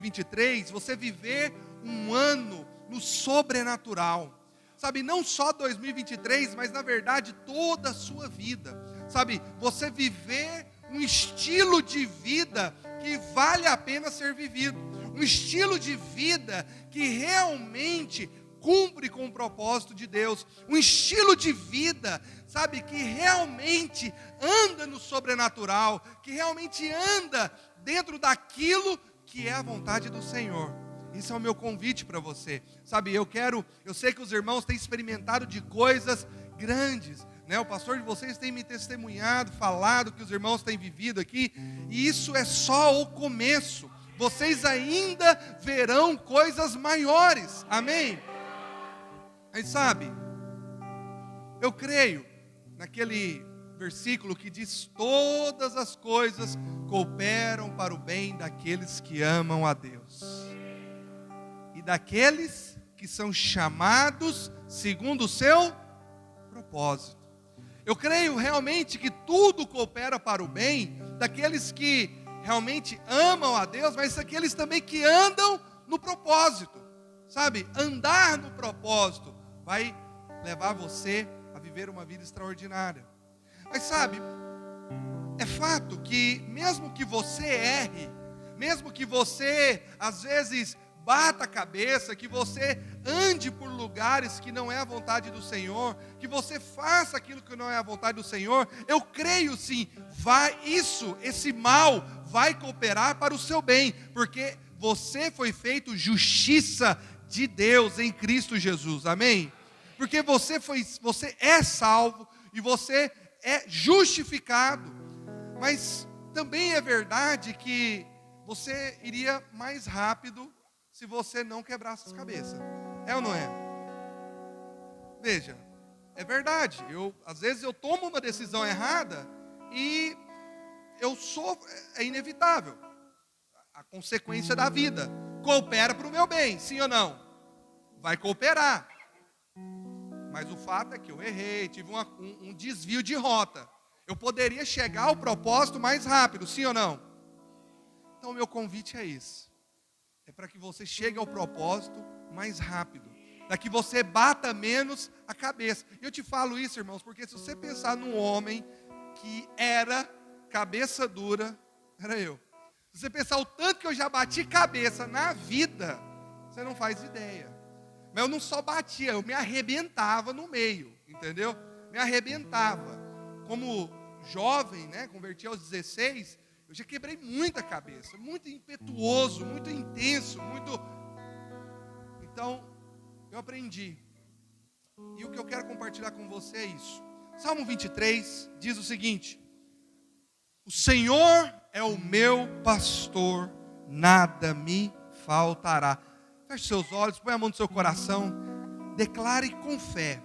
2023, você viver um ano no sobrenatural. Sabe, não só 2023, mas na verdade toda a sua vida. Sabe, você viver um estilo de vida que vale a pena ser vivido. Um estilo de vida que realmente cumpre com o propósito de Deus. Um estilo de vida, sabe, que realmente anda no sobrenatural, que realmente anda dentro daquilo que é a vontade do Senhor. Isso é o meu convite para você. Sabe, eu sei que os irmãos têm experimentado de coisas grandes, né? O pastor de vocês tem me testemunhado, falado que os irmãos têm vivido aqui, e isso é só o começo. Vocês ainda verão coisas maiores. Amém? Mas sabe, eu creio naquele versículo que diz: todas as coisas cooperam para o bem daqueles que amam a Deus e daqueles que são chamados segundo o seu propósito. Eu creio realmente que tudo coopera para o bem daqueles que realmente amam a Deus, mas daqueles também que andam no propósito. Sabe, andar no propósito vai levar você a viver uma vida extraordinária. Mas sabe, é fato que mesmo que você erre, mesmo que você às vezes bata a cabeça, que você ande por lugares que não é a vontade do Senhor, que você faça aquilo que não é a vontade do Senhor, eu creio sim, esse mal vai cooperar para o seu bem, porque você foi feito justiça de Deus em Cristo Jesus, amém? Porque você é salvo e você é justificado, mas também é verdade que você iria mais rápido se você não quebrasse as cabeças. É ou não é? Veja, é verdade. Às vezes eu tomo uma decisão errada e é inevitável. A consequência da vida coopera para o meu bem, sim ou não? Vai cooperar. Mas o fato é que eu errei, tive um desvio de rota. Eu poderia chegar ao propósito mais rápido, sim ou não? Então o meu convite é isso. É para que você chegue ao propósito mais rápido. Para que você bata menos a cabeça. E eu te falo isso, irmãos, porque se você pensar num homem que era cabeça dura, era eu. Se você pensar o tanto que eu já bati cabeça na vida, você não faz ideia. Mas eu não só batia, eu me arrebentava no meio, entendeu? Me arrebentava. Como jovem, né, converti aos 16, eu já quebrei muita cabeça, muito impetuoso, muito intenso, Então, eu aprendi. E o que eu quero compartilhar com você é isso. Salmo 23 diz o seguinte: o Senhor é o meu pastor, nada me faltará. Feche seus olhos, põe a mão no seu coração, declare com fé,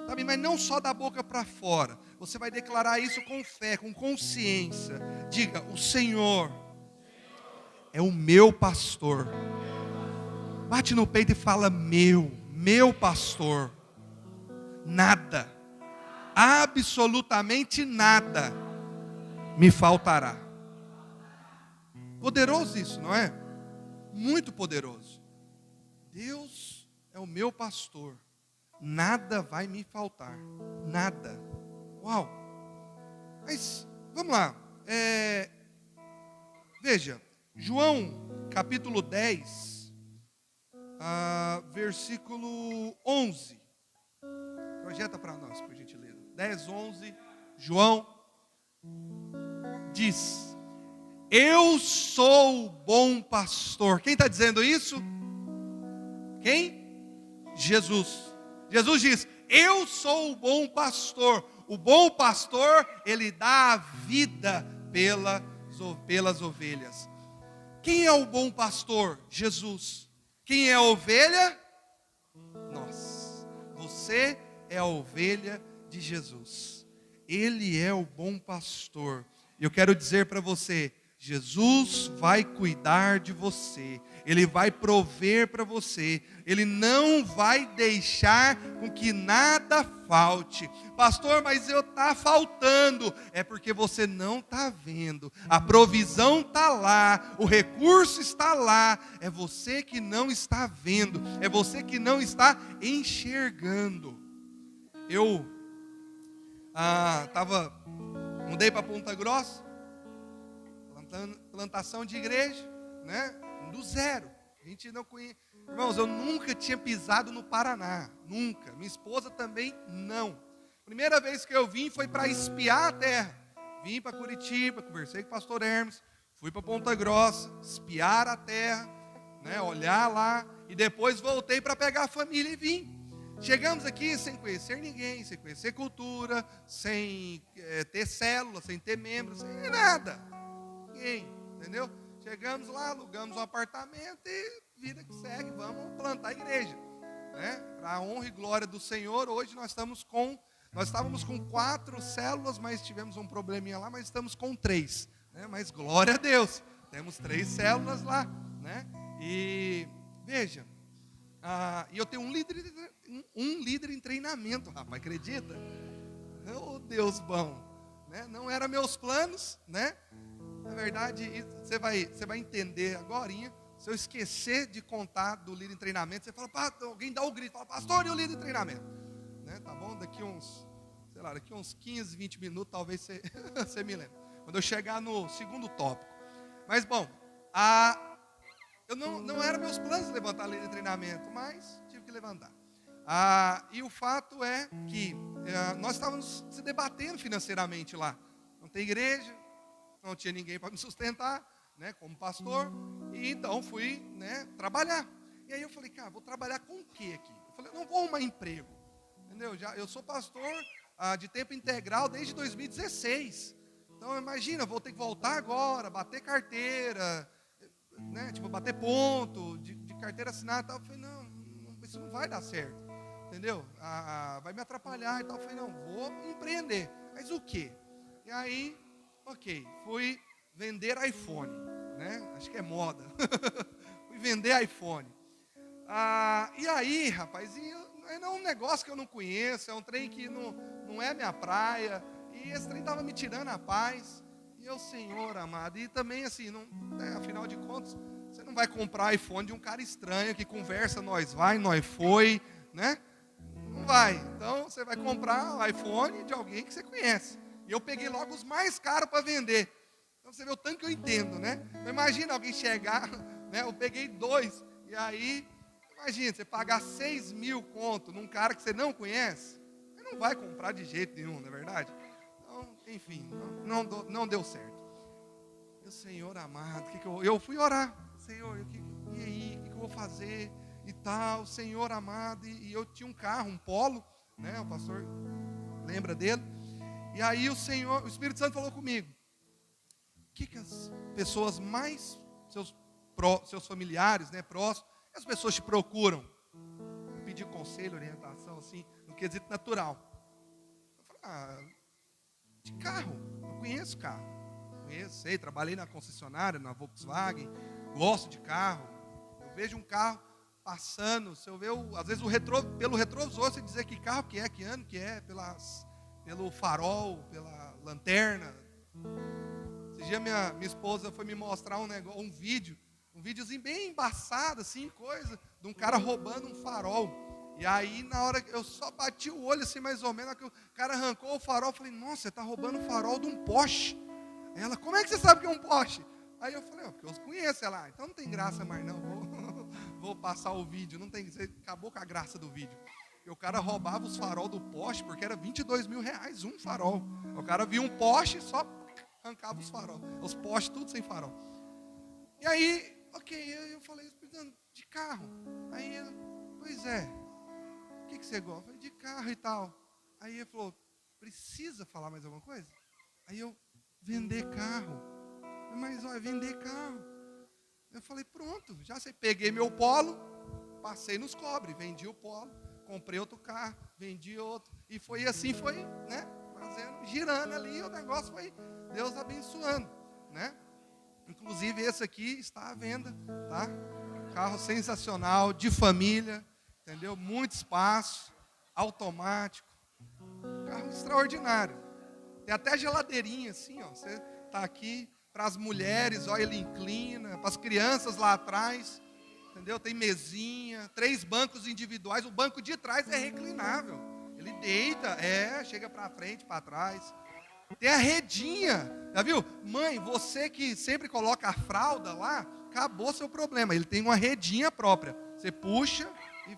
sabe? Mas não só da boca para fora, você vai declarar isso com fé, com consciência. Diga: o Senhor é o meu pastor. Bate no peito e fala: meu pastor, nada, absolutamente nada me faltará. Poderoso isso, não é? Muito poderoso. Deus é o meu pastor, nada vai me faltar, nada. Uau! Mas, vamos lá, veja, João capítulo 10, versículo 11, projeta para nós, por gentileza, 10, 11, João diz: eu sou o bom pastor. Quem está dizendo isso? Quem? Jesus. Jesus diz: eu sou o bom pastor. O bom pastor, ele dá a vida pelas ovelhas. Quem é o bom pastor? Jesus. Quem é a ovelha? Nós. Você é a ovelha de Jesus. Ele é o bom pastor. E eu quero dizer para você, Jesus vai cuidar de você, Ele vai prover para você, Ele não vai deixar com que nada falte. Pastor, mas está faltando. É porque você não está vendo. A provisão está lá, o recurso está lá. É você que não está vendo, é você que não está enxergando. Eu mudei para Ponta Grossa, plantação de igreja, né? Do zero. A gente não conhece. Irmãos, eu nunca tinha pisado no Paraná, nunca. Minha esposa também não. Primeira vez que eu vim foi para espiar a terra. Vim para Curitiba, conversei com o pastor Hermes, fui para Ponta Grossa, espiar a terra, né? Olhar lá, e depois voltei para pegar a família e vim. Chegamos aqui sem conhecer ninguém, sem conhecer cultura, sem ter célula, sem ter membros, sem nada. Ninguém, entendeu? Chegamos lá, alugamos um apartamento e vida que segue, vamos plantar a igreja, né? Para a honra e glória do Senhor. Hoje nós estávamos com 4 células, mas tivemos um probleminha lá, mas estamos com 3, né? Mas glória a Deus, temos 3 células lá, né? E veja, e eu tenho um líder em treinamento, rapaz, acredita? Oh, Deus bom, né? Não era meus planos, né? Na verdade, você vai entender agorinha. Se eu esquecer de contar do líder em treinamento, você fala, alguém dá o grito, fala, pastor, e o líder em treinamento? Né? Tá bom? Daqui uns 15, 20 minutos, talvez você me lembre. Quando eu chegar no segundo tópico. Mas, bom, eu não era meus planos levantar líder em treinamento, mas tive que levantar. E o fato é que nós estávamos se debatendo financeiramente lá. Não tem igreja, não tinha ninguém para me sustentar, né, como pastor, e então fui, né, trabalhar. E aí eu falei, cara, vou trabalhar com o quê aqui? Eu falei, não vou arrumar emprego, entendeu? Eu sou pastor de tempo integral desde 2016. Então imagina, vou ter que voltar agora, bater carteira, né, tipo, bater ponto, de carteira assinada e tal. Eu falei, não, isso não vai dar certo, entendeu? Vai me atrapalhar e tal. Eu falei, não, vou empreender. Mas o quê? E aí, ok, fui vender iPhone, né? Acho que é moda. Fui vender iPhone. E aí, rapaz, é um negócio que eu não conheço, é um trem que não é minha praia, e esse trem estava me tirando a paz. E eu, Senhor amado, e também assim, afinal de contas, você não vai comprar iPhone de um cara estranho que conversa, nós foi, né? Não vai. Então você vai comprar o iPhone de alguém que você conhece. E eu peguei logo os mais caros para vender. Então você vê o tanto que eu entendo, né? Então, imagina alguém chegar, né? Eu peguei 2, e aí, imagina, você pagar 6 mil conto num cara que você não conhece, você não vai comprar de jeito nenhum, não é verdade? Então, enfim, não deu certo. Meu Senhor amado, eu fui orar, Senhor, e aí, o que eu vou fazer? E tal, Senhor amado, e eu tinha um carro, um Polo, né? O pastor lembra dele? E aí o Espírito Santo falou comigo, o que as pessoas mais, seus familiares, né, próximos, as pessoas te procuram? Pedir conselho, orientação, assim, no quesito natural. Eu falei, de carro, eu conheço carro. Sei, trabalhei na concessionária, na Volkswagen, gosto de carro. Eu vejo um carro passando, se eu ver, às vezes pelo retrovisor, você dizer que carro que é, que ano que é, pelo farol, pela lanterna. Esse dia minha esposa foi me mostrar um videozinho bem embaçado, assim, coisa, de um cara roubando um farol. E aí, na hora que eu só bati o olho, assim, mais ou menos, que o cara arrancou o farol, eu falei, nossa, você está roubando o farol de um Porsche. Ela, como é que você sabe que é um Porsche? Aí eu falei, porque eu conheço ela. Então não tem graça mais não, vou passar o vídeo. Não tem, você acabou com a graça do vídeo. E o cara roubava os farol do Porsche, porque era 22 mil reais um farol. O cara via um Porsche e só arrancava os farol. Os Porsche tudo sem farol. E aí, ok, eu falei, de carro. Aí ele, pois é, o que você gosta? Eu falei, de carro e tal. Aí ele falou, precisa falar mais alguma coisa? Aí eu, vender carro. Mas olha, vender carro. Eu falei, pronto, já sei. Peguei meu Polo, passei nos cobre, vendi o Polo, comprei outro carro, vendi outro. E foi assim, né? Girando ali, o negócio foi Deus abençoando, né? Inclusive esse aqui está à venda, tá? Carro sensacional, de família, entendeu? Muito espaço, automático. Carro extraordinário. Tem até geladeirinha assim, ó. Você tá aqui para as mulheres, ó, ele inclina, para as crianças lá atrás, entendeu? Tem mesinha, 3 bancos individuais, o banco de trás é reclinável. Ele deita, chega para frente, para trás. Tem a redinha, já viu? Mãe, você que sempre coloca a fralda lá, acabou seu problema. Ele tem uma redinha própria. Você puxa e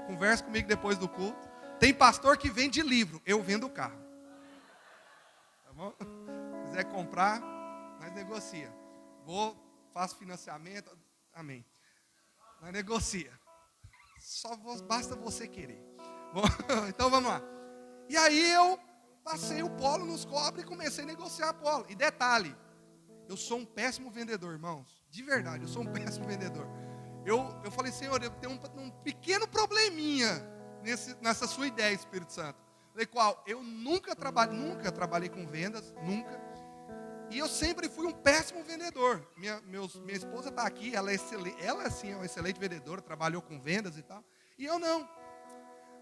conversa comigo depois do culto. Tem pastor que vende livro, eu vendo o carro. Tá bom? Se quiser comprar, nós negocia. Faço financiamento, amém. Nós negocia. Basta você querer. Bom, então vamos lá. E aí eu passei o polo nos cobre e comecei a negociar polo. E detalhe, eu sou um péssimo vendedor, irmãos. De verdade, eu sou um péssimo vendedor. Eu falei, Senhor, eu tenho um pequeno probleminha nessa sua ideia, Espírito Santo. Falei, qual? Eu nunca trabalhei com vendas, nunca. E eu sempre fui um péssimo vendedor. Minha esposa está aqui, ela sim é uma excelente vendedora, trabalhou com vendas e tal. E eu não.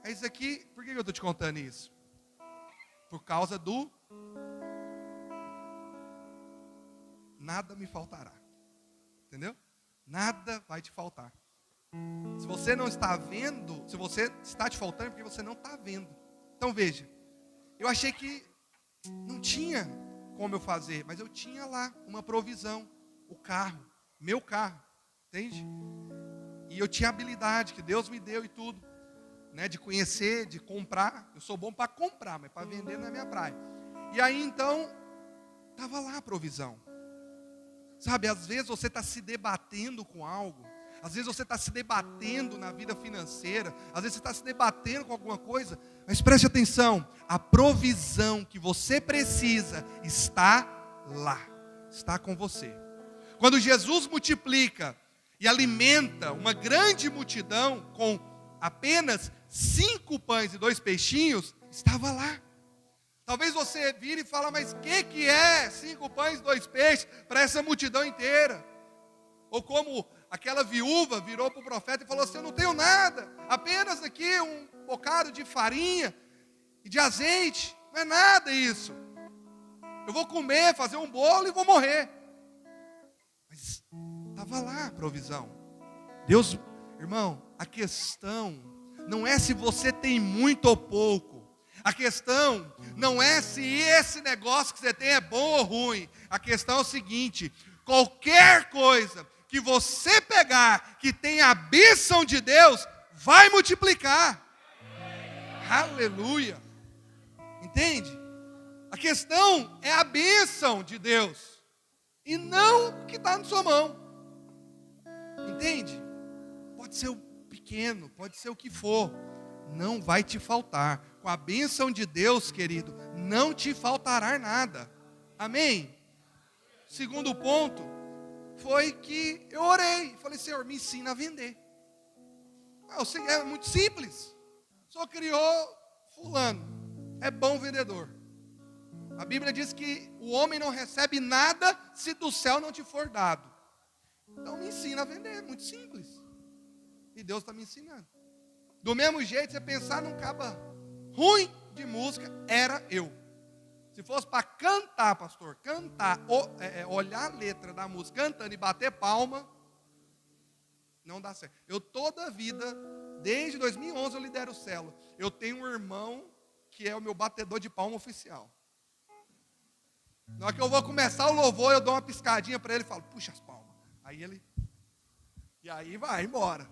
É isso aqui, por que eu estou te contando isso? Por causa do nada me faltará. Entendeu? Nada vai te faltar. Se você não está vendo, se você está te faltando, é porque você não está vendo. Então veja, eu achei que não tinha como eu fazer, mas eu tinha lá uma provisão, o carro, meu carro, entende? E eu tinha habilidade que Deus me deu e tudo, né, de conhecer, de comprar. Eu sou bom para comprar, mas para vender não é minha praia. E aí então, estava lá a provisão. Sabe, às vezes você está se debatendo com algo, às vezes você está se debatendo na vida financeira, às vezes você está se debatendo com alguma coisa, mas preste atenção, a provisão que você precisa está lá, está com você. Quando Jesus multiplica e alimenta uma grande multidão com apenas 5 pães e 2 peixinhos, estava lá. Talvez você vire e fala, mas o que é 5 pães e 2 peixes para essa multidão inteira? Ou como aquela viúva virou para o profeta e falou assim, eu não tenho nada, apenas aqui um bocado de farinha e de azeite, não é nada isso. Eu vou comer, fazer um bolo e vou morrer. Mas estava lá a provisão. Deus, irmão, a questão não é se você tem muito ou pouco. A questão não é se esse negócio que você tem é bom ou ruim. A questão é o seguinte, qualquer coisa que você pegar, que tem a bênção de Deus, vai multiplicar. Aleluia. Entende? A questão é a bênção de Deus, e não o que está na sua mão. Entende? Pode ser o pequeno, pode ser o que for, não vai te faltar. Com a bênção de Deus, querido, não te faltará nada. Amém? Segundo ponto, foi que eu orei, falei, Senhor, me ensina a vender. É muito simples. Só criou fulano, é bom vendedor. A Bíblia diz que o homem não recebe nada se do céu não te for dado. Então me ensina a vender, é muito simples. E Deus está me ensinando. Do mesmo jeito, você pensar num caba ruim de música, era eu. Se fosse para cantar, pastor, olhar a letra da música, cantando e bater palma, não dá certo. Eu toda a vida, desde 2011 eu lidero o célula. Eu tenho um irmão que é o meu batedor de palma oficial. Na hora que eu vou começar o louvor, eu dou uma piscadinha para ele e falo, puxa as palmas. E aí vai embora.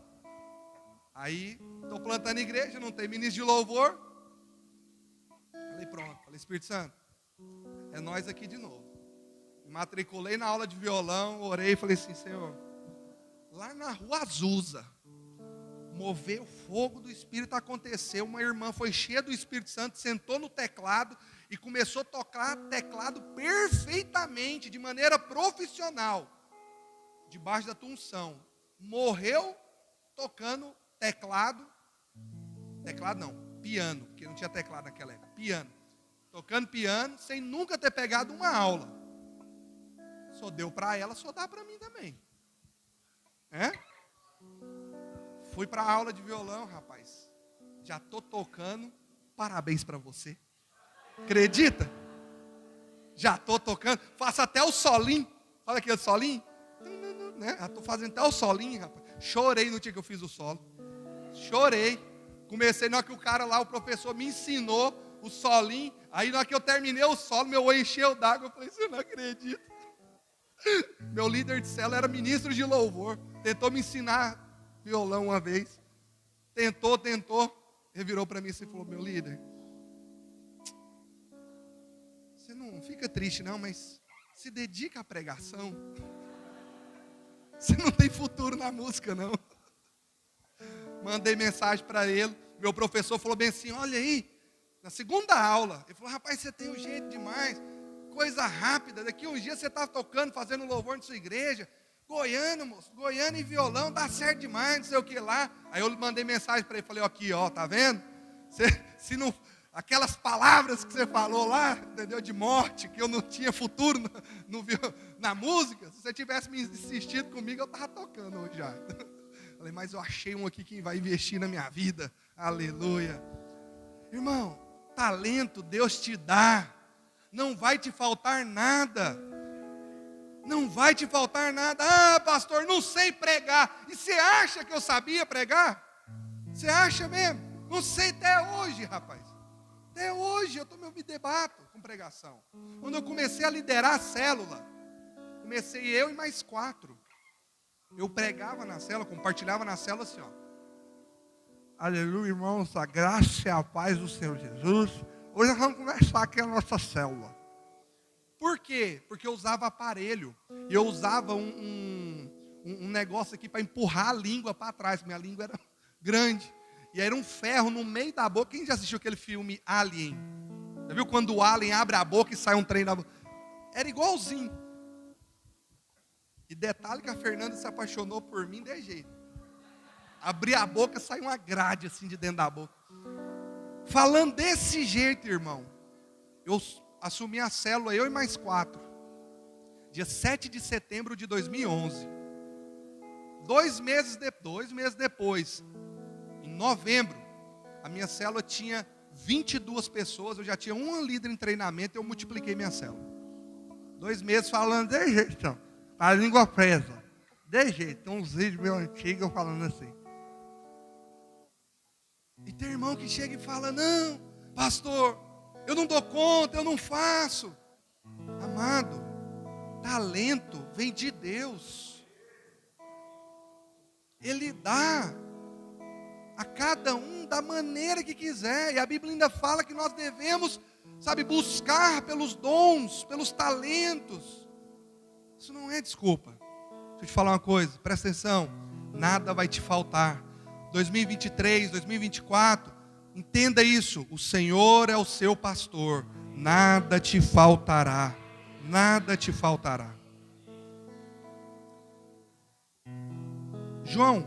Aí, estou plantando igreja, não tem ministro de louvor. Falei, pronto, falei, Espírito Santo, é nós aqui de novo. Me matriculei na aula de violão, orei e falei assim, Senhor, lá na Rua Azusa, moveu o fogo do Espírito, aconteceu, uma irmã foi cheia do Espírito Santo, sentou no teclado e começou a tocar teclado perfeitamente, de maneira profissional, debaixo da tua unção. Morreu tocando piano, porque não tinha teclado naquela época, tocando piano, sem nunca ter pegado uma aula. Só deu para ela, só dá para mim também. Fui para a aula de violão, rapaz. Já estou tocando. Parabéns para você. Acredita? Já estou tocando. Faço até o solinho. Sabe aquele solinho? Né? Já estou fazendo até o solinho, rapaz. Chorei no dia que eu fiz o solo. Chorei. Comecei na hora que o cara lá, o professor, me ensinou o solinho. Aí na hora que eu terminei o solo, meu olho encheu d'água. Eu falei, você não acredita. Meu líder de célula era ministro de louvor. Tentou me ensinar violão uma vez. Tentou. Ele virou para mim e falou, meu líder, você não fica triste não, mas se dedica à pregação. Você não tem futuro na música não. Mandei mensagem para ele. Meu professor falou bem assim, olha aí, na segunda aula, ele falou, rapaz, você tem um jeito demais, coisa rápida, daqui uns dias você está tocando, fazendo louvor na sua igreja, Goiânia, moço, Goiânia e violão, dá certo demais, não sei o que lá. Aí eu mandei mensagem para ele, falei, aqui, tá vendo? Se não, aquelas palavras que você falou lá, entendeu, de morte, que eu não tinha futuro na música, se você tivesse me insistido comigo, eu estava tocando hoje já. Falei, mas eu achei um aqui que vai investir na minha vida, aleluia. Irmão, talento Deus te dá, não vai te faltar nada. Não vai te faltar nada. Ah, pastor, não sei pregar. E você acha que eu sabia pregar? Você acha mesmo? Não sei até hoje, rapaz. Até hoje eu me debato com pregação. Quando eu comecei a liderar a célula, comecei eu e mais 4. Eu pregava na célula, compartilhava na célula assim, aleluia, irmãos, a graça e a paz do Senhor Jesus. Hoje nós vamos começar aqui a nossa célula. Por quê? Porque eu usava aparelho. E eu usava um negócio aqui para empurrar a língua para trás. Minha língua era grande. E era um ferro no meio da boca. Quem já assistiu aquele filme Alien? Já viu quando o Alien abre a boca e sai um trem da boca? Era igualzinho. E detalhe que a Fernanda se apaixonou por mim de jeito. Abri a boca, sai uma grade assim de dentro da boca. Falando desse jeito, irmão, eu assumi a célula, eu e mais 4. Dia 7 de setembro de 2011. 2 meses depois, em novembro, a minha célula tinha 22 pessoas. Eu já tinha uma líder em treinamento e eu multipliquei minha célula. 2 meses falando de jeito, a língua presa. De jeito, tem uns vídeos meio antigos eu falando assim. E tem irmão que chega e fala, não, pastor, eu não dou conta, eu não faço. Amado, talento vem de Deus. Ele dá a cada um da maneira que quiser. E a Bíblia ainda fala que nós devemos, buscar pelos dons, pelos talentos. Isso não é desculpa. Deixa eu te falar uma coisa, presta atenção. Nada vai te faltar. 2023, 2024, entenda isso. O Senhor é o seu pastor. Nada te faltará. Nada te faltará. João,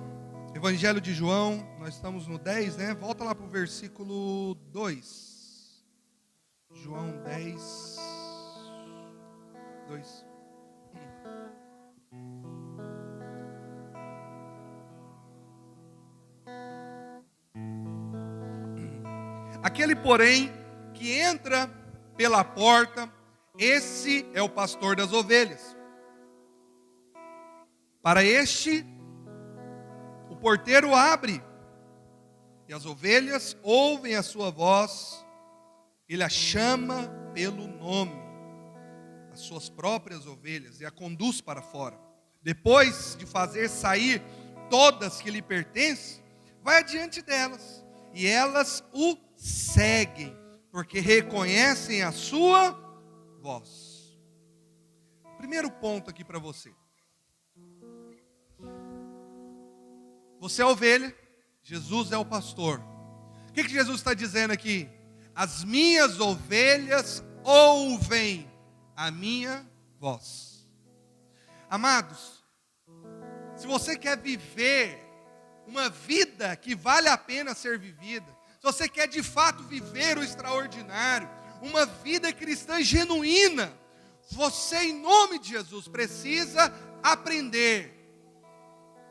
Evangelho de João, nós estamos no 10, né? Volta lá para o versículo 2. João 10, 2. Aquele, porém, que entra pela porta, esse é o pastor das ovelhas. Para este, o porteiro abre, e as ovelhas ouvem a sua voz, ele a chama pelo nome, as suas próprias ovelhas, e a conduz para fora. Depois de fazer sair todas que lhe pertencem, vai adiante delas, e elas o seguem, porque reconhecem a sua voz. Primeiro ponto aqui para você. Você é a ovelha, Jesus é o pastor. O que Jesus está dizendo aqui? As minhas ovelhas ouvem a minha voz. Amados, se você quer viver uma vida que vale a pena ser vivida, se você quer de fato viver o extraordinário, uma vida cristã genuína, você, em nome de Jesus, precisa aprender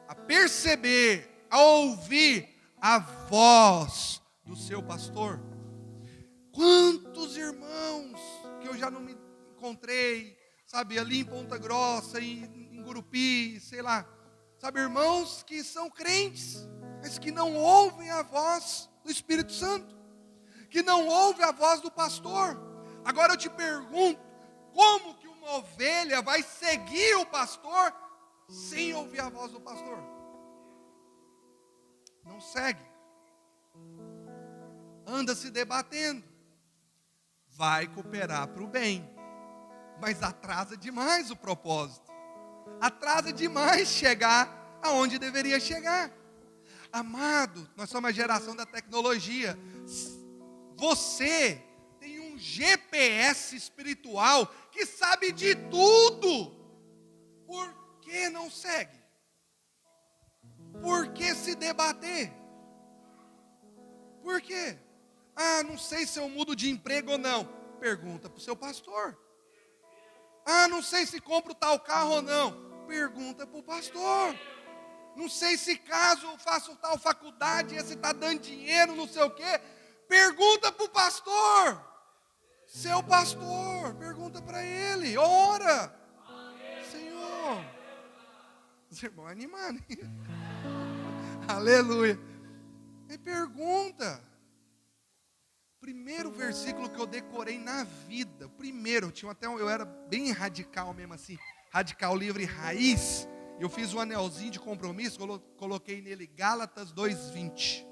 a perceber, a ouvir a voz do seu pastor. Quantos irmãos que eu já não me encontrei, sabe, ali em Ponta Grossa, em Gurupi, sei lá, sabe, irmãos que são crentes, mas que não ouvem a voz do Espírito Santo, que não ouvem a voz do pastor. Agora eu te pergunto, como que uma ovelha vai seguir o pastor sem ouvir a voz do pastor? Não segue. Anda se debatendo. Vai cooperar para o bem, mas atrasa demais o propósito. Atrasa demais chegar aonde deveria chegar. Amado, nós somos a geração da tecnologia. Você tem um GPS espiritual que sabe de tudo. Por que não segue? Por que se debater? Por quê? Ah, não sei se eu mudo de emprego ou não. Pergunta para o seu pastor. Ah, não sei se compro tal carro ou não. Pergunta para o pastor. Não sei se caso eu faço tal faculdade, esse está dando dinheiro, não sei o quê. Pergunta para o pastor. Seu pastor, pergunta para ele. Ora. Senhor. Os irmãos animados. Aleluia. E pergunta. Primeiro versículo que eu decorei na vida. Primeiro, eu era bem radical mesmo assim. Radical livre raiz. Eu fiz um anelzinho de compromisso, coloquei nele Gálatas 2:20.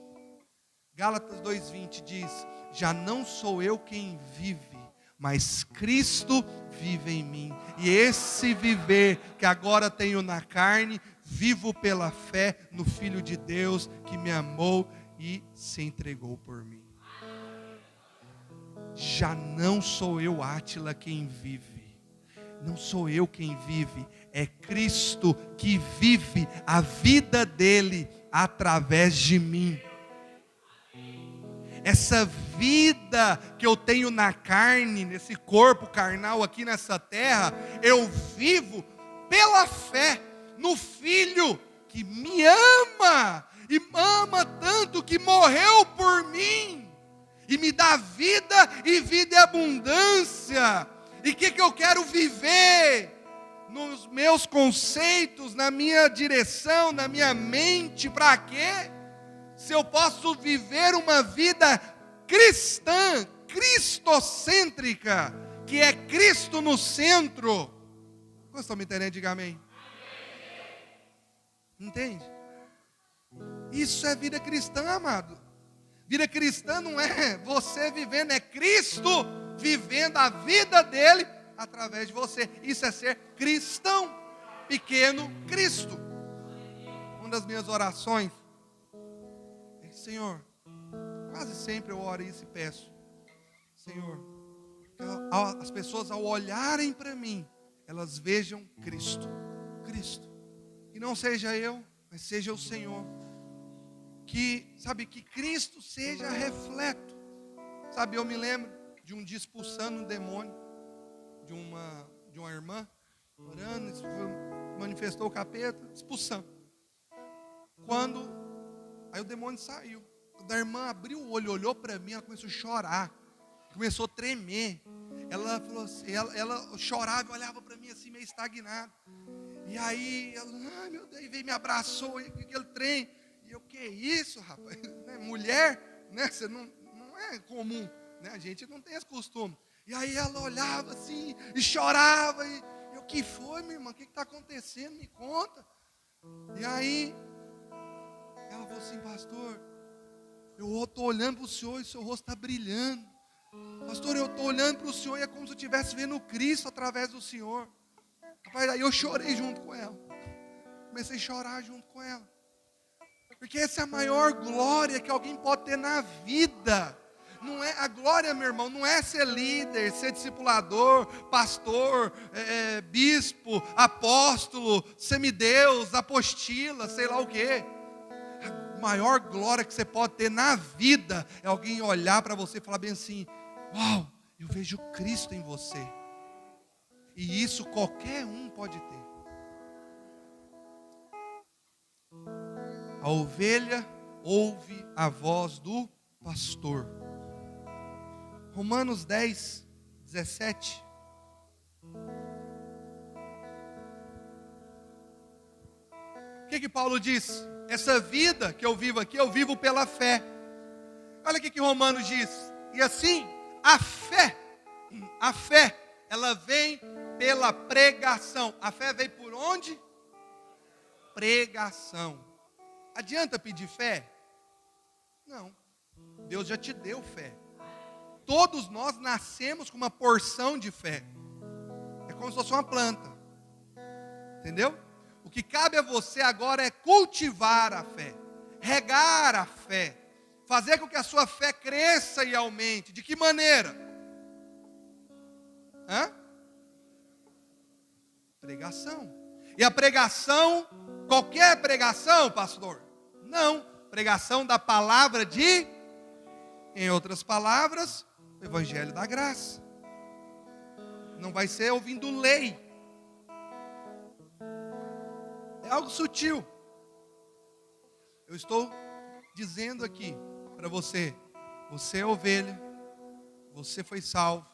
Gálatas 2:20 diz: já não sou eu quem vive, mas Cristo vive em mim. E esse viver que agora tenho na carne, vivo pela fé no Filho de Deus que me amou e se entregou por mim. Já não sou eu, Átila, quem vive. Não sou eu quem vive, é Cristo que vive a vida dele através de mim. Essa vida que eu tenho na carne, nesse corpo carnal aqui nessa terra, eu vivo pela fé no Filho que me ama, e ama tanto que morreu por mim, e me dá vida e vida em abundância. E o que eu quero viver? Nos meus conceitos, na minha direção, na minha mente, para quê? Se eu posso viver uma vida cristã, cristocêntrica, que é Cristo no centro. Vocês estão me entendendo? Diga amém. Entende? Isso é vida cristã, amado. Vida cristã não é você vivendo, é Cristo vivendo a vida dele através de você. Isso é ser cristão, pequeno Cristo. Uma das minhas orações é: Senhor, quase sempre eu oro isso e peço, Senhor, as pessoas ao olharem para mim, elas vejam Cristo, Cristo, que não seja eu, mas seja o Senhor, que Cristo seja reflexo. Sabe, eu me lembro de um dia expulsando um demônio de uma irmã, orando, manifestou o capeta, expulsando. Aí o demônio saiu. Quando a irmã abriu o olho, olhou para mim, ela começou a chorar, começou a tremer. Ela falou assim, ela chorava e olhava para mim assim, meio estagnada. E aí ela, ai meu Deus, veio, me abraçou, aquele trem. E eu, que isso, rapaz? Mulher, né? Você não é comum. Né? A gente não tem esse costume. E aí ela olhava assim e chorava. E eu, que foi, minha irmã? O que está acontecendo? Me conta. E aí ela falou assim: pastor, eu estou olhando para o senhor e o seu rosto está brilhando. Pastor, eu estou olhando para o senhor e é como se eu estivesse vendo Cristo através do senhor. Rapaz, aí eu chorei junto com ela. Comecei a chorar junto com ela. Porque essa é a maior glória que alguém pode ter na vida. Não é, a glória, meu irmão, não é ser líder, ser discipulador, pastor, bispo, apóstolo, semideus, apostila, sei lá o quê. A maior glória que você pode ter na vida é alguém olhar para você e falar bem assim: uau, eu vejo Cristo em você. E isso qualquer um pode ter. A ovelha ouve a voz do pastor. Romanos 10, 17. O que Paulo diz? Essa vida que eu vivo aqui, eu vivo pela fé. Olha o que Romanos diz. E assim, a fé, ela vem pela pregação. A fé vem por onde? Pregação. Adianta pedir fé? Não. Deus já te deu fé. Todos nós nascemos com uma porção de fé. É como se fosse uma planta. Entendeu? O que cabe a você agora é cultivar a fé, regar a fé, fazer com que a sua fé cresça e aumente. De que maneira? Pregação. E a pregação, qualquer pregação, pastor? Não. Pregação da palavra em outras palavras, o evangelho da graça. Não vai ser ouvindo lei. É algo sutil. Eu estou dizendo aqui para você: você é ovelha, você foi salvo,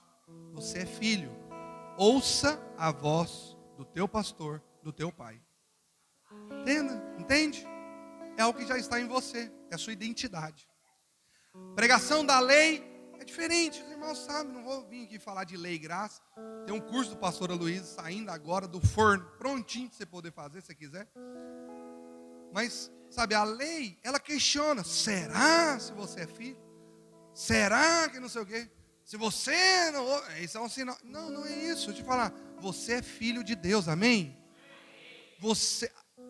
você é filho. Ouça a voz do teu pastor, do teu pai. Entende? É algo que já está em você, é a sua identidade. Pregação da lei é diferente, os irmãos sabem, não vou vir aqui falar de lei e graça. Tem um curso do pastor Aloysio saindo agora do forno, prontinho para você poder fazer, se você quiser. Mas, sabe, a lei, ela questiona: será se você é filho? Será que não sei o quê? Se você não... Isso é um sinal. Não, não é isso. Deixa eu te falar. Você é filho de Deus, amém?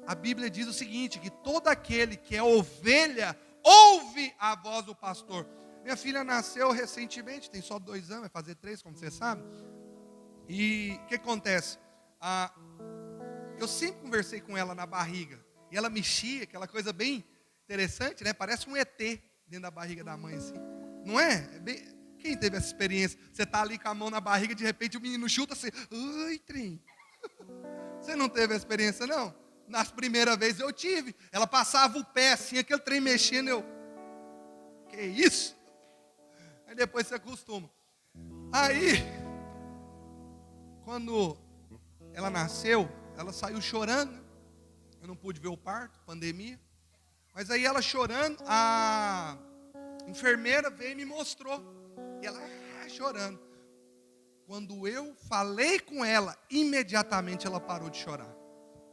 A Bíblia diz o seguinte, que todo aquele que é ovelha ouve a voz do pastor. Minha filha nasceu recentemente, tem só 2 anos, vai fazer 3, como você sabe. E o que acontece? Eu sempre conversei com ela na barriga. E ela mexia, aquela coisa bem interessante, né? Parece um ET dentro da barriga da mãe, assim. Não é? Quem teve essa experiência? Você está ali com a mão na barriga, de repente o menino chuta assim. Ai, trem. Você não teve a experiência, não? Nas primeiras vezes eu tive. Ela passava o pé assim, aquele trem mexendo, que isso? Aí depois você acostuma. Aí, quando ela nasceu, ela saiu chorando. Eu não pude ver o parto, pandemia. Mas aí ela chorando, a enfermeira veio e me mostrou. E ela chorando. Quando eu falei com ela, imediatamente ela parou de chorar.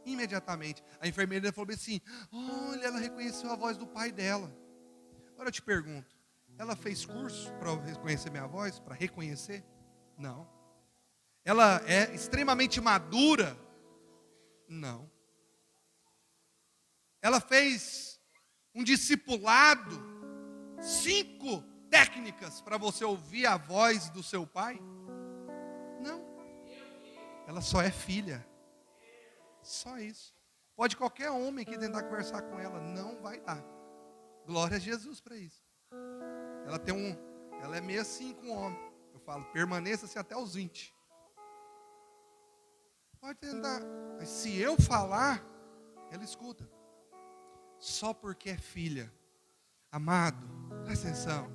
Imediatamente. A enfermeira falou assim: olha, ela reconheceu a voz do pai dela. Agora eu te pergunto, ela fez curso para reconhecer minha voz? Para reconhecer? Não. Ela é extremamente madura? Não. Ela fez um discipulado, 5 técnicas para você ouvir a voz do seu pai? Não. Ela só é filha. Só isso. Pode qualquer homem que tentar conversar com ela, não vai dar. Glória a Jesus para isso. Ela é meio assim com o homem. Eu falo, permaneça-se até os 20. Pode tentar. Mas se eu falar, ela escuta. Só porque é filha. Amado, presta atenção.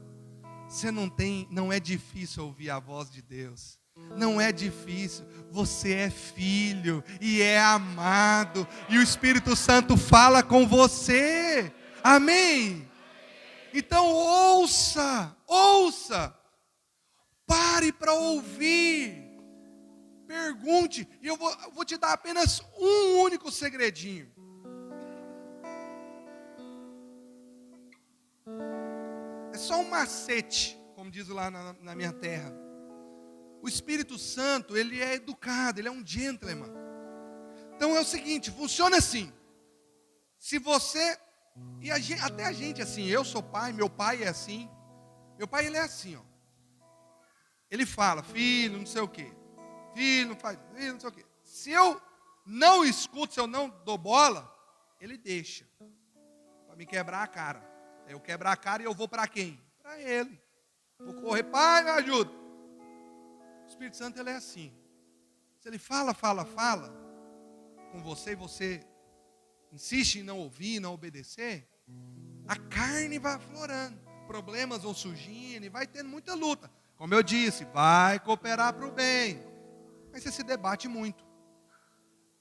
Não é difícil ouvir a voz de Deus. Não é difícil. Você é filho e é amado. E o Espírito Santo fala com você. Amém? Então ouça. Pare para ouvir. Pergunte. E eu vou te dar apenas um único segredinho. É só um macete, como diz lá na minha terra. O Espírito Santo, ele é educado, ele é um gentleman. Então é o seguinte, funciona assim. Se você, até a gente assim, eu sou pai, meu pai é assim. Meu pai, ele é assim, ó. Ele fala, filho, não sei o quê. Filho, não faz, filho, não sei o quê. Se eu não escuto, se eu não dou bola, ele deixa. Para me quebrar a cara. Eu quebrar a cara e eu vou para quem? Para ele. Vou correr, pai, me ajuda. O Espírito Santo, ele é assim. Se ele fala com você e você insiste em não ouvir, não obedecer, a carne vai aflorando, problemas vão surgindo e vai tendo muita luta. Como eu disse, vai cooperar para o bem, mas você se debate muito.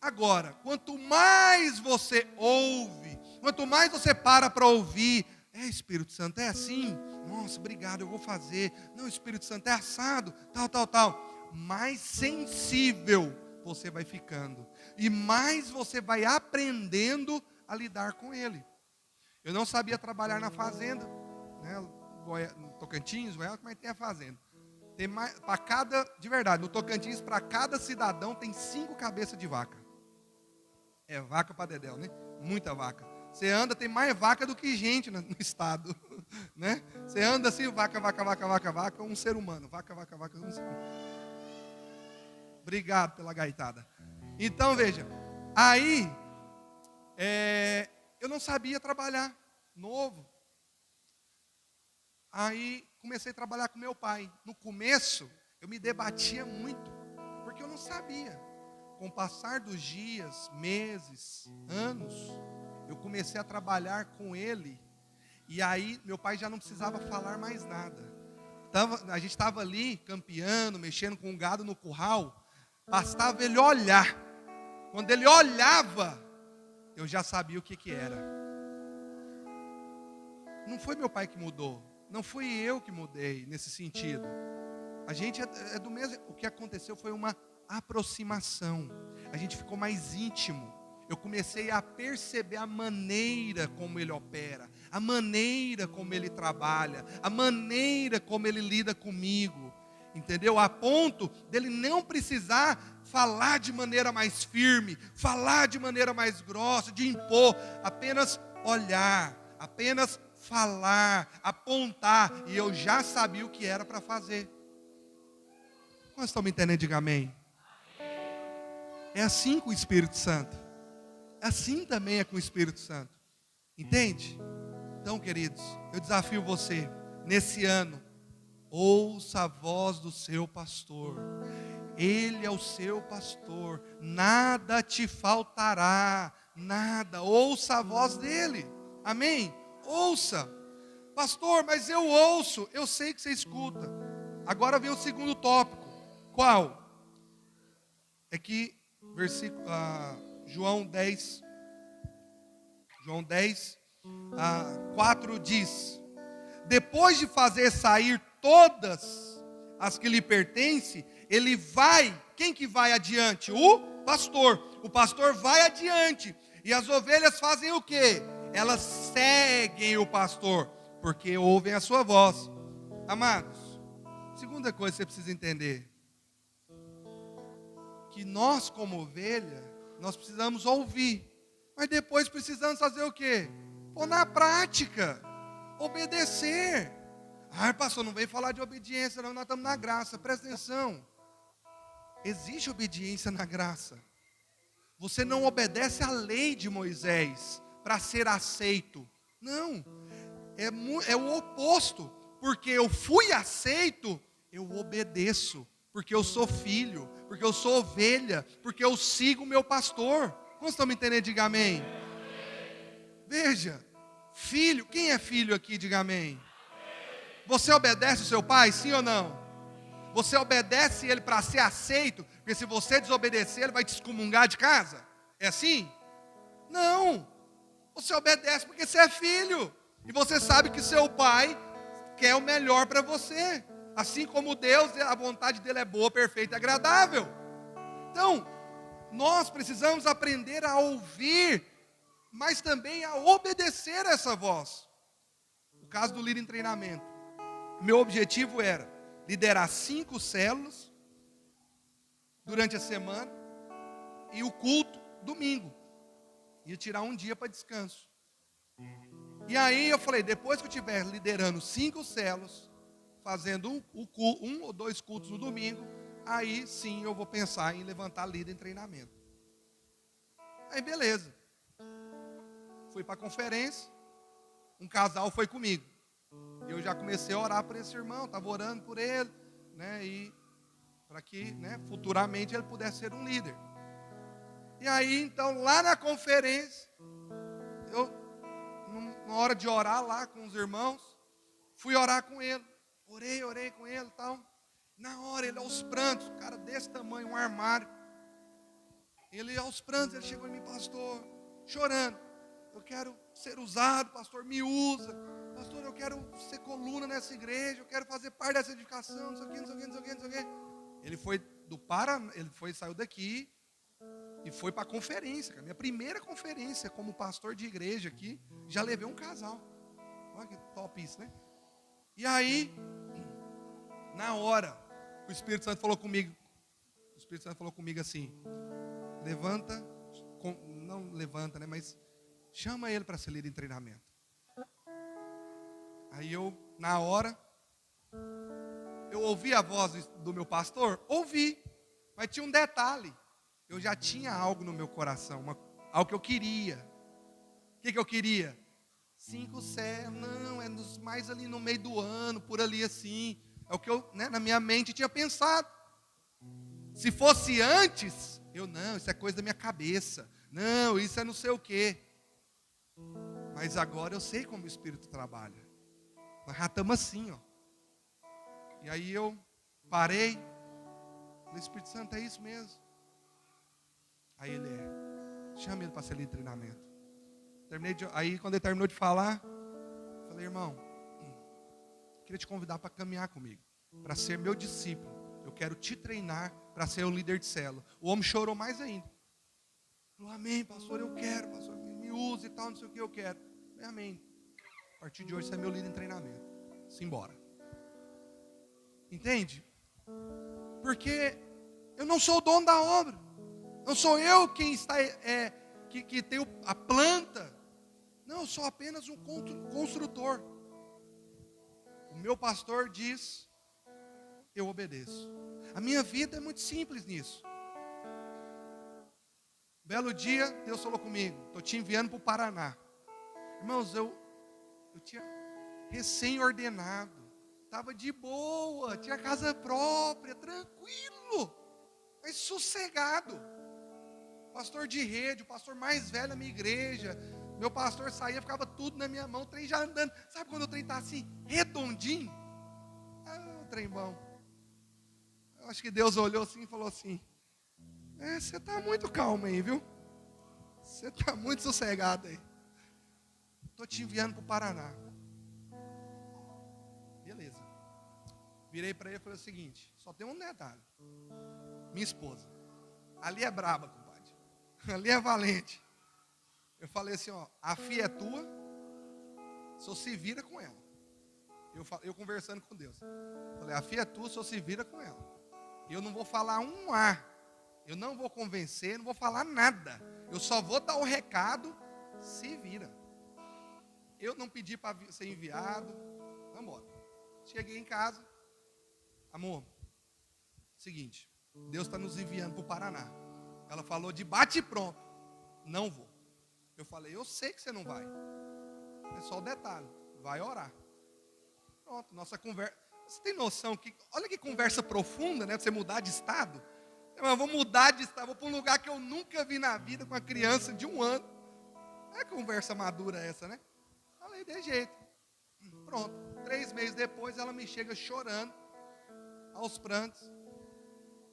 Agora, quanto mais você ouve, quanto mais você para ouvir, Espírito Santo, é assim? Nossa, obrigado, eu vou fazer. Não, Espírito Santo, é assado, tal. Mais sensível você vai ficando. E mais você vai aprendendo a lidar com ele. Eu não sabia trabalhar na fazenda, né? No Tocantins, Goiás, como é que tem a fazenda? Tem mais, para cada, de verdade, no Tocantins, para cada cidadão tem 5 cabeças de vaca. É vaca para dedéu, né? Muita vaca. Você anda, tem mais vaca do que gente no estado, né? Você anda assim, vaca, um ser humano. Vaca, um ser humano. Obrigado pela gaitada. Então, veja, aí, eu não sabia trabalhar, novo. Aí, comecei a trabalhar com meu pai. No começo, eu me debatia muito, porque eu não sabia. Com o passar dos dias, meses, anos, eu comecei a trabalhar com ele. E aí, meu pai já não precisava falar mais nada. A gente estava ali, campeando, mexendo com o gado no curral. Bastava ele olhar. Quando ele olhava, eu já sabia o que era. Não foi meu pai que mudou. Não fui eu que mudei nesse sentido. A gente é do mesmo. O que aconteceu foi uma aproximação. A gente ficou mais íntimo. Eu comecei a perceber a maneira como ele opera, a maneira como ele trabalha, a maneira como ele lida comigo, entendeu? A ponto dele não precisar falar de maneira mais firme, falar de maneira mais grossa, de impor, apenas olhar, apenas falar, apontar, e eu já sabia o que era para fazer. Quantos estão me entendendo? Diga amém. É assim com o Espírito Santo. Assim também é com o Espírito Santo. Entende? Então, queridos, eu desafio você, nesse ano, ouça a voz do seu pastor. Ele é o seu pastor. Nada te faltará. Nada. Ouça a voz dele. Amém? Ouça. Pastor, mas eu ouço. Eu sei que você escuta. Agora vem o segundo tópico. Qual? É que João 10, 4 diz: depois de fazer sair todas as que lhe pertencem, ele vai. Quem que vai adiante? O pastor. O pastor vai adiante. E as ovelhas fazem o quê? Elas seguem o pastor, porque ouvem a sua voz. Amados, segunda coisa que você precisa entender, que nós como ovelha, nós precisamos ouvir, mas depois precisamos fazer o quê? Pôr na prática, obedecer. Pastor, não vem falar de obediência não, nós estamos na graça, presta atenção. Existe obediência na graça. Você não obedece à lei de Moisés para ser aceito. Não, é o oposto. Porque eu fui aceito, eu obedeço. Porque eu sou filho, porque eu sou ovelha, porque eu sigo o meu pastor. Como estão me entendendo? Diga amém. Veja, filho, quem é filho aqui? Diga amém. Você obedece o seu pai, sim ou não? Você obedece ele para ser aceito? Porque se você desobedecer, ele vai te excomungar de casa? É assim? Não. Você obedece porque você é filho. E você sabe que seu pai quer o melhor para você. Assim como Deus, a vontade dele é boa, perfeita e agradável. Então, nós precisamos aprender a ouvir, mas também a obedecer essa voz. No caso do líder em treinamento, meu objetivo era liderar 5 células durante a semana e o culto domingo. Ia tirar um dia para descanso. E aí eu falei, depois que eu estiver liderando 5 células, fazendo um ou 2 cultos no domingo, aí sim eu vou pensar em levantar líder em treinamento. Aí beleza. Fui para a conferência, um casal foi comigo. Eu já comecei a orar por esse irmão, estava orando por ele, né? E para que, né, futuramente ele pudesse ser um líder. E aí, então, lá na conferência, eu, na hora de orar lá com os irmãos, fui orar com ele. Orei com ele e tal. Na hora, ele aos prantos, um cara desse tamanho, um armário. Ele aos prantos, ele chegou em mim, pastor, chorando. Eu quero ser usado, pastor, me usa. Pastor, eu quero ser coluna nessa igreja, eu quero fazer parte dessa edificação, não sei o quê, não sei o quê, não sei o quê, não sei o quê. Ele foi do Paraná, saiu daqui e foi para a conferência, cara. Minha primeira conferência como pastor de igreja aqui, já levei um casal. Olha que top isso, né? E aí, na hora, o Espírito Santo falou comigo. O Espírito Santo falou comigo assim: levanta, não levanta, né? Mas chama ele para ser líder em treinamento. Aí eu, na hora, eu ouvi a voz do meu pastor? Ouvi, mas tinha um detalhe. Eu já tinha algo no meu coração, algo que eu queria. O que eu queria? 5 céus, não, é mais ali no meio do ano, por ali assim. É o que eu, né, na minha mente tinha pensado. Se fosse antes, não, isso é coisa da minha cabeça. Não, isso é não sei o quê. Mas agora eu sei como o Espírito trabalha. Nós já estamos assim, ó. E aí eu parei. Falei, Espírito Santo, é isso mesmo? Aí ele chama ele para ser líder de treinamento. Aí quando ele terminou de falar, falei, irmão, queria te convidar para caminhar comigo, para ser meu discípulo. Eu quero te treinar para ser o líder de célula. O homem chorou mais ainda. Falou, amém, pastor, eu quero, pastor, me use e tal, não sei o que eu quero. Falei, amém. A partir de hoje você é meu líder em treinamento. Simbora. Entende? Porque eu não sou o dono da obra. Não sou eu quem está, que tem a planta. Não, eu sou apenas um construtor. O meu pastor diz, eu obedeço. A minha vida é muito simples nisso. Belo dia, Deus falou comigo, estou te enviando para o Paraná. Irmãos, eu tinha recém-ordenado, estava de boa, tinha casa própria, tranquilo, mas sossegado. Pastor de rede, o pastor mais velho da minha igreja. Meu pastor saía, ficava tudo na minha mão, o trem já andando. Sabe quando o trem está assim, redondinho? Ah, o trem bom. Eu acho que Deus olhou assim e falou assim, você está muito calmo aí, viu? Você está muito sossegado aí. Estou te enviando para o Paraná. Beleza. Virei para ele e falei o seguinte, só tem um detalhe. Minha esposa. Ali é braba, compadre. Ali é valente. Eu falei assim, ó, a filha é tua, só se vira com ela. Eu conversando com Deus. Falei, a filha é tua, só se vira com ela. Eu não vou falar um A. Eu não vou convencer, não vou falar nada. Eu só vou dar o recado, se vira. Eu não pedi para ser enviado. Vamos embora. Cheguei em casa. Amor, seguinte, Deus está nos enviando para o Paraná. Ela falou de bate e pronto. Não vou. Eu falei, eu sei que você não vai. É só o detalhe. Vai orar. Pronto, nossa conversa. Você tem noção que, olha que conversa profunda, né? Você mudar de estado. Eu vou mudar de estado, vou para um lugar que eu nunca vi na vida com uma criança de 1 ano. É conversa madura essa, né? Falei, de jeito. Pronto. 3 meses depois, ela me chega chorando, aos prantos.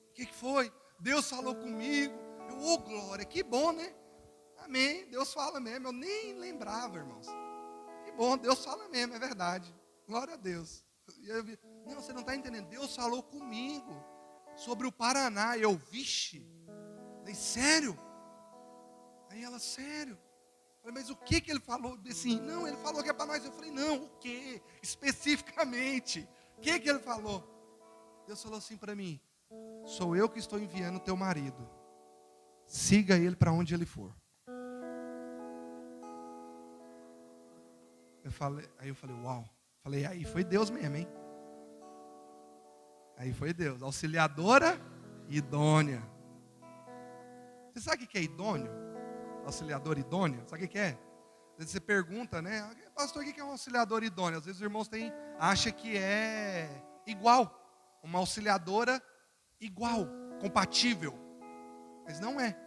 O que foi? Deus falou comigo. Eu, glória, que bom, né? Amém, Deus fala mesmo. Eu nem lembrava, irmãos. Que bom, Deus fala mesmo, é verdade. Glória a Deus. Não, você não está entendendo. Deus falou comigo sobre o Paraná. Eu, vixe. Falei, sério? Aí ela, sério? Falei, mas o que ele falou? Assim, não, ele falou que é para nós. Eu falei, não, o que? Especificamente. O que ele falou? Deus falou assim para mim, sou eu que estou enviando o teu marido. Siga ele para onde ele for. Aí eu falei, uau. Falei, aí foi Deus mesmo, hein? Aí foi Deus. Auxiliadora idônea. Você sabe o que é idôneo? Auxiliador idôneo? Sabe o que é? Às vezes você pergunta, né? Pastor, o que é um auxiliador idôneo? Às vezes os irmãos acham que é igual. Uma auxiliadora igual, compatível. Mas não é.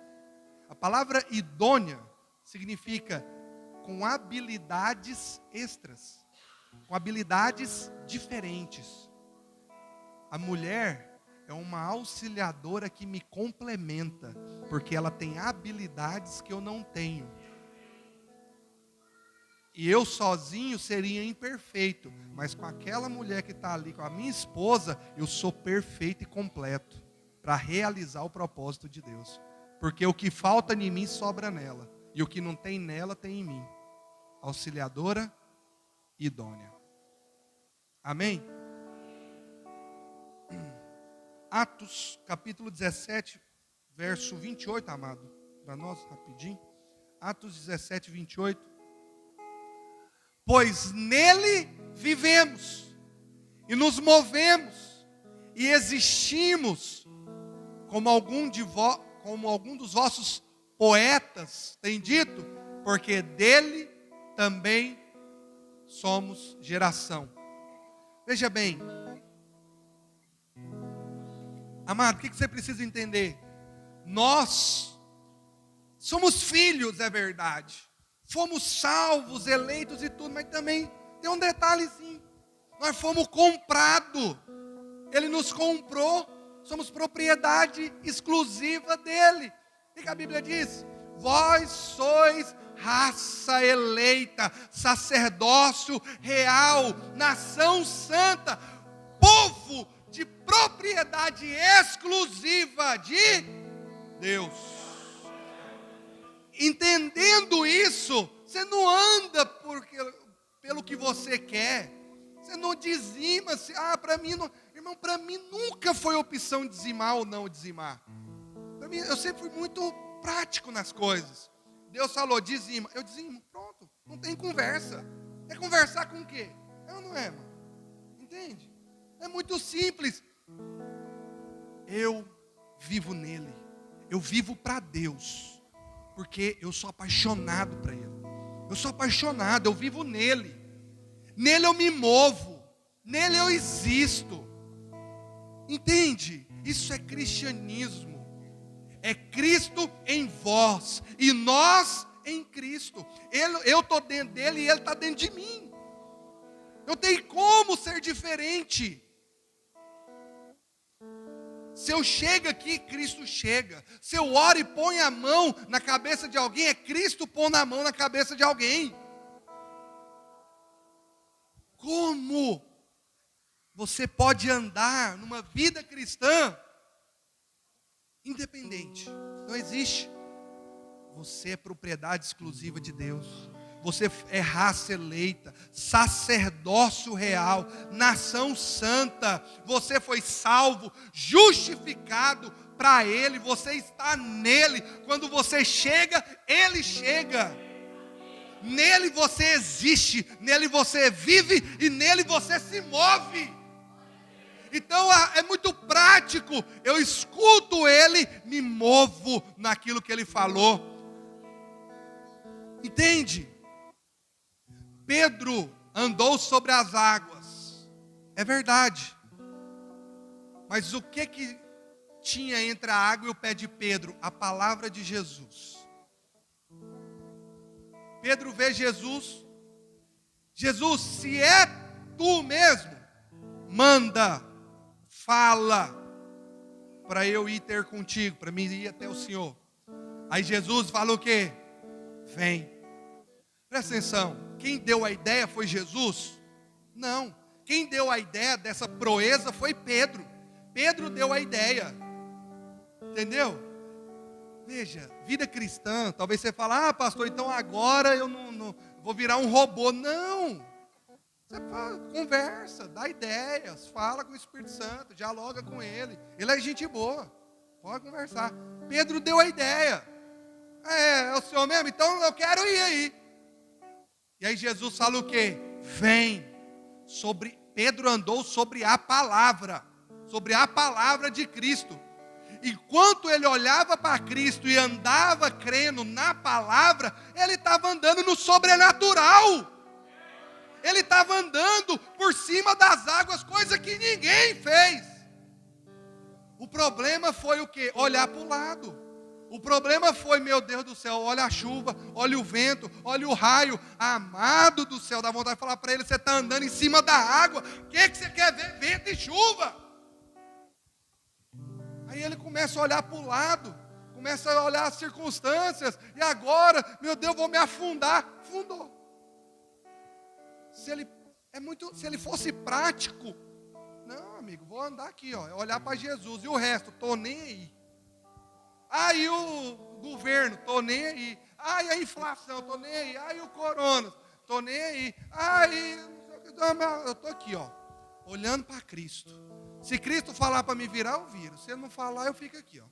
A palavra idônea significa com habilidades extras, com habilidades diferentes. A mulher é uma auxiliadora que me complementa, porque ela tem habilidades que eu não tenho. E eu sozinho seria imperfeito, mas com aquela mulher que está ali, com a minha esposa, eu sou perfeito e completo para realizar o propósito de Deus. Porque o que falta em mim sobra nela, e o que não tem nela tem em mim. Auxiliadora idônea. Amém? Atos capítulo 17, verso 28, amado, para nós rapidinho. Atos 17, 28. Pois nele vivemos, e nos movemos, e existimos, como algum dos vossos poetas tem dito, porque dele também somos geração. Veja bem, amado, o que você precisa entender? Nós somos filhos, é verdade. Fomos salvos, eleitos e tudo, mas também tem um detalhezinho. Nós fomos comprados. Ele nos comprou. Somos propriedade exclusiva dele. O que a Bíblia diz? Vós sois raça eleita, sacerdócio real, nação santa, povo de propriedade exclusiva de Deus. Entendendo isso, você não anda pelo que você quer. Você não dizima, para mim não, irmão, para mim nunca foi opção dizimar ou não dizimar. Para mim, eu sempre fui muito prático nas coisas. Deus falou, dizima, eu dizimo, pronto, não tem conversa. É conversar com o quê? É ou não é, mano? Entende? É muito simples. Eu vivo nele. Eu vivo para Deus. Porque eu sou apaixonado por Ele. Eu sou apaixonado, eu vivo nele. Nele eu me movo. Nele eu existo. Entende? Isso é cristianismo. É Cristo em vós. E nós em Cristo. Eu estou dentro dele e Ele está dentro de mim. Eu tenho como ser diferente. Se eu chego aqui, Cristo chega. Se eu oro e ponho a mão na cabeça de alguém, é Cristo pondo a mão na cabeça de alguém. Como você pode andar numa vida cristã independente? Não existe. Você é propriedade exclusiva de Deus. Você é raça eleita, sacerdócio real, nação santa. Você foi salvo, justificado para Ele. Você está nele. Quando você chega, Ele chega. Nele você existe, nele você vive e nele você se move. Então é muito prático. Eu escuto Ele, me movo naquilo que Ele falou. Entende? Pedro andou sobre as águas, é verdade, mas o que tinha entre a água e o pé de Pedro? A palavra de Jesus. Pedro vê Jesus, se é tu mesmo, manda, fala, para eu ir ter contigo, para mim ir até o Senhor. Aí Jesus fala o quê? Vem. Presta atenção, quem deu a ideia foi Jesus? Não, quem deu a ideia dessa proeza foi Pedro. Pedro deu a ideia, entendeu? Veja, vida cristã, talvez você fale, pastor, então agora eu não vou virar um robô. Não, você conversa, dá ideias, fala com o Espírito Santo, dialoga com Ele. Ele é gente boa, pode conversar. Pedro deu a ideia, é o Senhor mesmo? Então eu quero ir aí. E aí Jesus fala o quê? Vem. Pedro andou sobre a palavra de Cristo. Enquanto ele olhava para Cristo e andava crendo na palavra, ele estava andando no sobrenatural. Ele estava andando por cima das águas, coisa que ninguém fez. O problema foi o quê? Olhar para o lado. O problema foi, meu Deus do céu, olha a chuva, olha o vento, olha o raio. Amado do céu, dá vontade de falar para ele, você está andando em cima da água. O que você quer ver? Vento e chuva. Aí ele começa a olhar para o lado, começa a olhar as circunstâncias. E agora, meu Deus, vou me afundar. Afundou. Se ele fosse prático, não, amigo, vou andar aqui, ó, olhar para Jesus. E o resto, estou nem aí. Aí o governo, estou nem aí. Aí a inflação, estou nem aí. Aí o corona, estou nem aí. Aí, eu estou aqui, ó, olhando para Cristo. Se Cristo falar para me virar, eu viro. Se ele não falar, eu fico aqui, ó.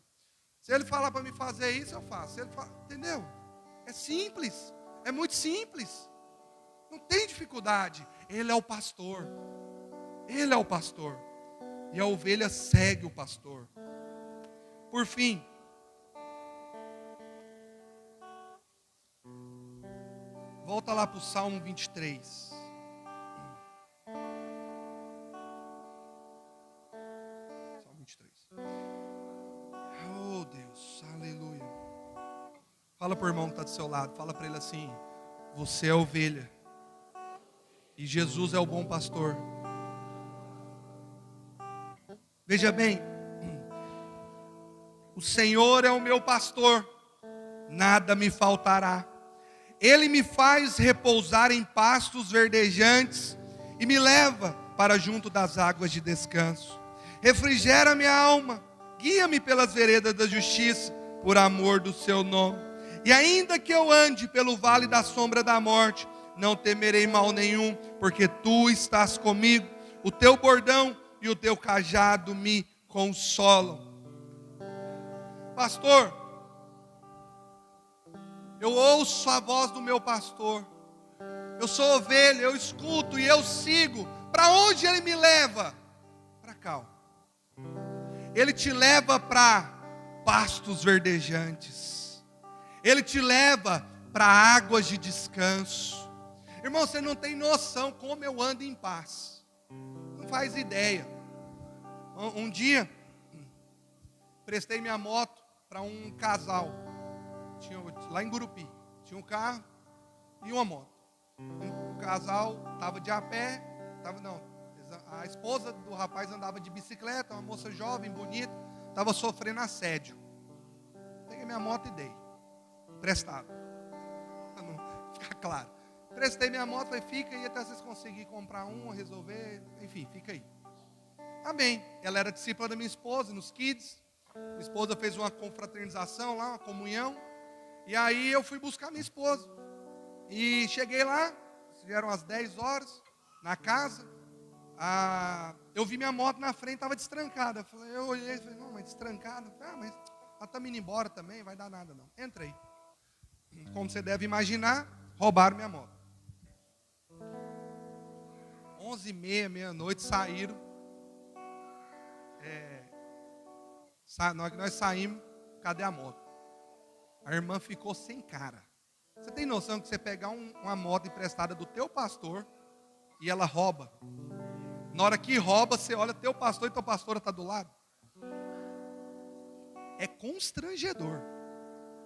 Se ele falar para me fazer isso, eu faço. Se ele falar, entendeu? É simples, é muito simples. Não tem dificuldade. Ele é o pastor. Ele é o pastor. E a ovelha segue o pastor. Por fim, volta lá para o Salmo 23. Salmo 23. Oh Deus, aleluia. Fala para o irmão que está do seu lado. Fala para ele assim: você é ovelha. E Jesus é o bom pastor. Veja bem, o Senhor é o meu pastor, nada me faltará. Ele me faz repousar em pastos verdejantes e me leva para junto das águas de descanso. Refrigera minha alma, guia-me pelas veredas da justiça, por amor do seu nome. E ainda que eu ande pelo vale da sombra da morte, não temerei mal nenhum, porque tu estás comigo. O teu bordão e o teu cajado me consolam. Pastor, eu ouço a voz do meu pastor. Eu sou ovelha, eu escuto e eu sigo. Para onde ele me leva? Para cá. Ele te leva para pastos verdejantes. Ele te leva para águas de descanso. Irmão, você não tem noção como eu ando em paz. Não faz ideia. Um dia, prestei minha moto para um casal. Lá em Gurupi. Tinha um carro e uma moto. O casal estava de a pé. A esposa do rapaz andava de bicicleta. Uma moça jovem, bonita. Estava sofrendo assédio. Peguei minha moto e dei. Emprestado. Para não ficar claro. Prestei minha moto, falei, fica aí até vocês conseguirem comprar uma, resolver. Enfim, fica aí. Amém. Ela era discípula da minha esposa, nos Kids. Minha esposa fez uma confraternização lá, uma comunhão. E aí eu fui buscar minha esposa. E cheguei lá, eram as 10 horas, na casa. Eu vi minha moto na frente, estava destrancada. Eu olhei e falei, não, mas destrancada? Mas ela está indo embora também, vai dar nada não. Entrei. Como você deve imaginar, roubaram minha moto. 11h30, meia-noite, saíram. Na hora que nós saímos, cadê a moto? A irmã ficou sem cara. Você tem noção que você pegar uma moto emprestada do teu pastor e ela rouba? Na hora que rouba, você olha teu pastor e tua pastora está do lado? É constrangedor.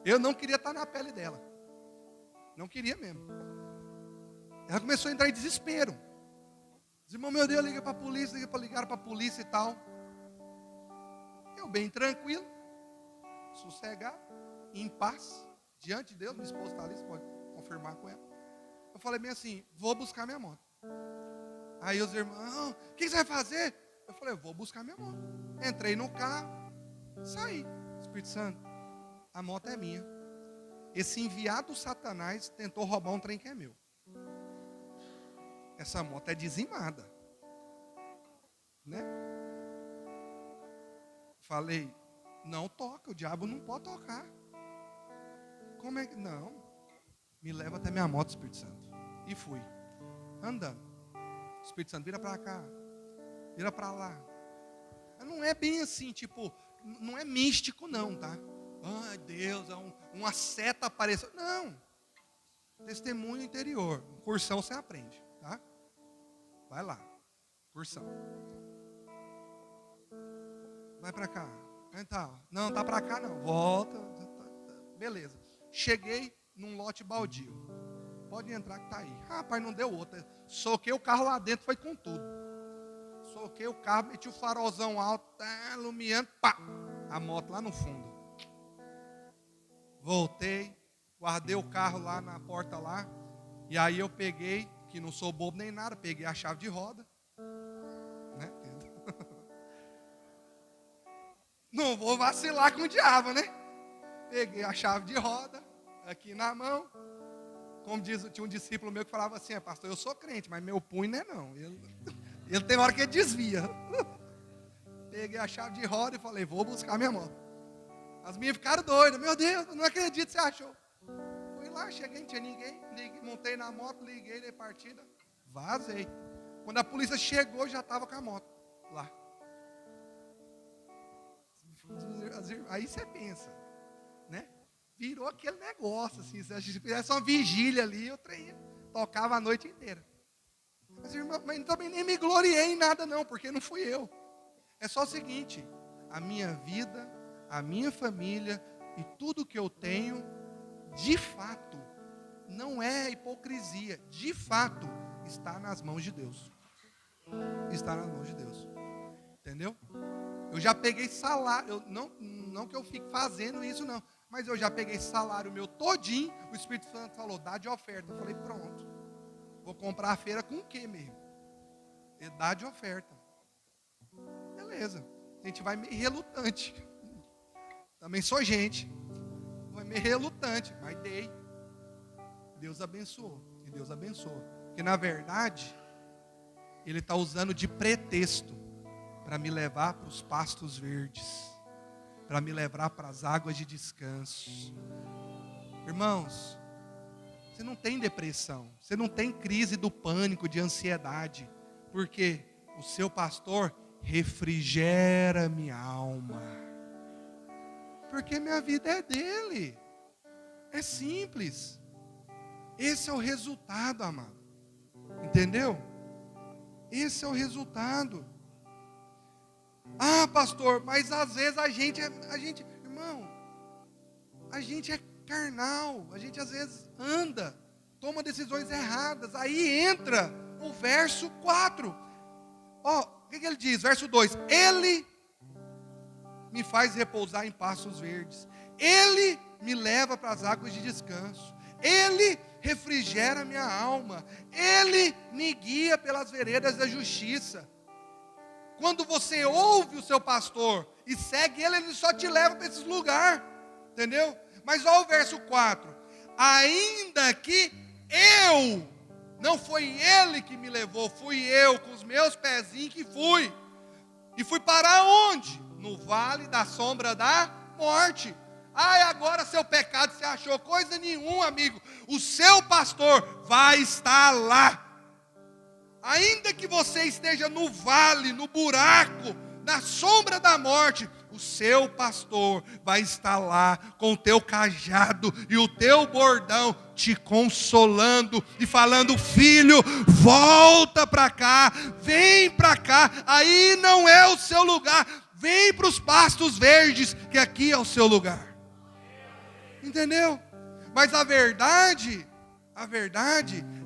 Eu não queria estar na pele dela. Não queria mesmo. Ela começou a entrar em desespero. Os irmãos, meu Deus, liga para a polícia, ligaram para a polícia e tal. Eu bem tranquilo, sossegado, em paz, diante de Deus. Minha esposa está ali, você pode confirmar com ela. Eu falei bem assim, vou buscar minha moto. Aí os irmãos, o que você vai fazer? Eu falei, eu vou buscar minha moto. Entrei no carro, saí. Espírito Santo, a moto é minha. Esse enviado Satanás tentou roubar um trem que é meu. Essa moto é dizimada. Né? Falei, não toca, o diabo não pode tocar. Como é que... Não. Me leva até minha moto, Espírito Santo. E fui. Andando. Espírito Santo, vira para cá. Vira para lá. Não é bem assim, tipo... Não é místico não, tá? Ai, Deus, uma seta apareceu. Não. Testemunho interior. Cursão você aprende, tá? Vai lá. Cursão. vai para cá. Então, não, tá para cá não, volta. Beleza. Cheguei num lote baldio. Pode entrar que tá aí. Rapaz, não deu outra. Soquei o carro lá dentro, foi com tudo. Soquei o carro, meti o farolzão alto, iluminando, pá. A moto lá no fundo. Voltei, guardei o carro lá na porta lá. E aí eu peguei, que não sou bobo nem nada, peguei a chave de roda. Né? Não vou vacilar com o diabo, né? Peguei a chave de roda, aqui na mão. Como diz, tinha um discípulo meu que falava assim, pastor, eu sou crente, mas meu punho não é não. Ele tem hora que ele desvia. Peguei a chave de roda e falei, vou buscar minha moto. As minhas ficaram doidas, meu Deus, não acredito que você achou. Fui lá, cheguei, não tinha ninguém, montei na moto, liguei, dei partida, vazei. Quando a polícia chegou, já estava com a moto lá. Aí você pensa, né? Virou aquele negócio, assim, se a gente fizesse uma vigília ali, eu tocava a noite inteira. Mas, irmão, mas também nem me gloriei em nada não, porque não fui eu. É só o seguinte, a minha vida, a minha família e tudo que eu tenho, de fato, não é hipocrisia, de fato, está nas mãos de Deus. Está nas mãos de Deus. Entendeu? Eu já peguei salário, não que eu fique fazendo isso não, mas eu já peguei salário meu todinho, o Espírito Santo falou, dá de oferta. Eu falei, pronto, vou comprar a feira com o quê mesmo? Dá de oferta. Beleza, a gente vai meio relutante. Também sou gente, vai meio relutante, mas dei. Deus abençoou, e Deus abençoou. Porque na verdade, Ele está usando de pretexto para me levar para os pastos verdes, para me levar para as águas de descanso. Irmãos, você não tem depressão, você não tem crise do pânico, de ansiedade, porque o seu pastor refrigera minha alma, porque minha vida é dele, é simples. Esse é o resultado, amado, entendeu? Esse é o resultado. Ah, pastor, mas às vezes a gente, irmão, a gente é carnal, a gente às vezes anda, toma decisões erradas, aí entra o verso 4, ó, o que ele diz? Verso 2, Ele me faz repousar em pastos verdes, Ele me leva para as águas de descanso, Ele refrigera minha alma, Ele me guia pelas veredas da justiça. Quando você ouve o seu pastor e segue ele, ele só te leva para esses lugares, entendeu? Mas olha o verso 4, ainda que não foi ele que me levou, fui eu com os meus pezinhos que fui, e fui parar onde? No vale da sombra da morte. Ai, agora seu pecado, você achou coisa nenhuma, amigo, o seu pastor vai estar lá. Ainda que você esteja no vale, no buraco, na sombra da morte, o seu pastor vai estar lá com o teu cajado e o teu bordão te consolando e falando, filho, volta para cá, vem para cá, aí não é o seu lugar, vem para os pastos verdes, que aqui é o seu lugar. Entendeu? Mas a verdade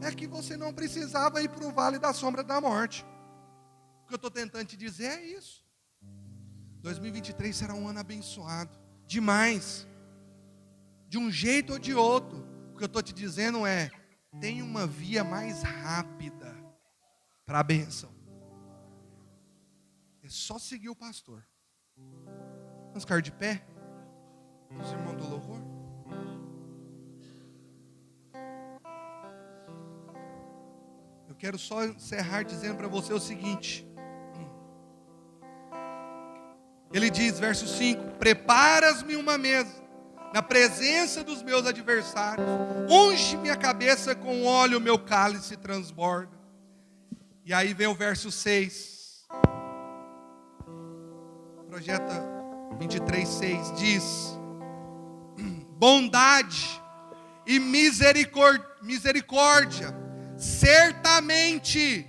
é que você não precisava ir para o vale da sombra da morte. O que eu estou tentando te dizer é isso. 2023 será um ano abençoado, demais, de um jeito ou de outro. O que eu estou te dizendo é, tem uma via mais rápida para a bênção. É só seguir o pastor. Vamos ficar de pé? Os irmãos do louvor. Eu quero só encerrar dizendo para você o seguinte. Ele diz, verso 5, preparas-me uma mesa na presença dos meus adversários, unge minha cabeça com óleo, meu cálice transborda. E aí vem o verso 6, projeta 23:6, diz, bondade e misericórdia certamente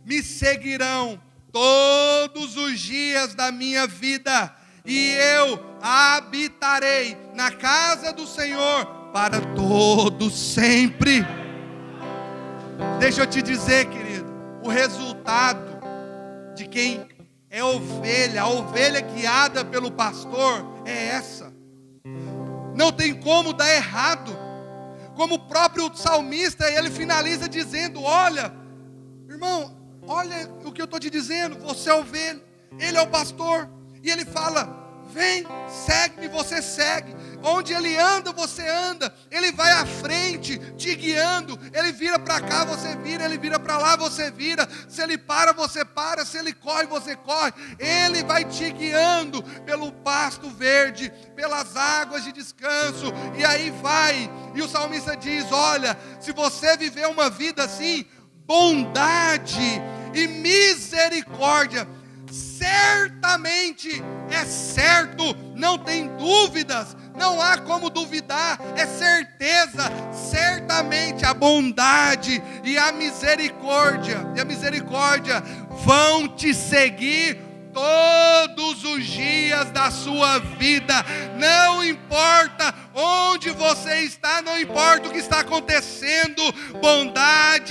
me seguirão todos os dias da minha vida, e eu habitarei na casa do Senhor para todo sempre. Deixa eu te dizer, querido, o resultado de quem é ovelha, a ovelha guiada pelo pastor, é essa. Não tem como dar errado. Como o próprio salmista, ele finaliza dizendo: olha, irmão, olha o que eu estou te dizendo, você é ovelha, ele é o pastor, e ele fala: vem, segue-me, você segue. Onde ele anda, você anda. Ele vai à frente, te guiando. Ele vira para cá, você vira. Ele vira para lá, você vira. Se ele para, você para. Se ele corre, você corre. Ele vai te guiando pelo pasto verde, pelas águas de descanso. E aí vai. E o salmista diz: olha, se você viver uma vida assim, bondade e misericórdia, certamente, é certo, não tem dúvidas, não há como duvidar, é certeza, certamente a bondade e a misericórdia vão te seguir todos os dias da sua vida. Não importa onde você está, não importa o que está acontecendo, bondade